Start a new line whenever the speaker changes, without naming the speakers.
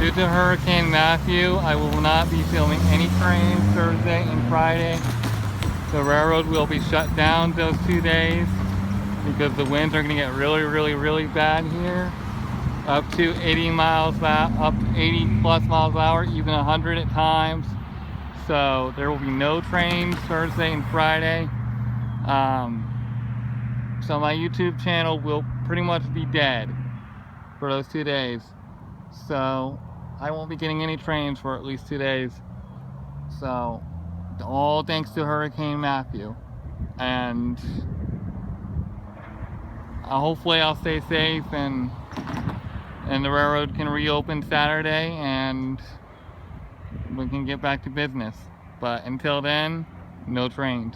Due to Hurricane Matthew, I will not be filming any trains Thursday and Friday. The railroad will be shut down those 2 days because the winds are going to get really bad here. Up to 80 plus miles an hour, even 100 at times. So there will be no trains Thursday and Friday. So my YouTube channel will pretty much be dead for those 2 days. So I won't be getting any trains for at least 2 days. So all thanks to Hurricane Matthew. And hopefully I'll stay safe and the railroad can reopen Saturday and we can get back to business. But until then, no trains.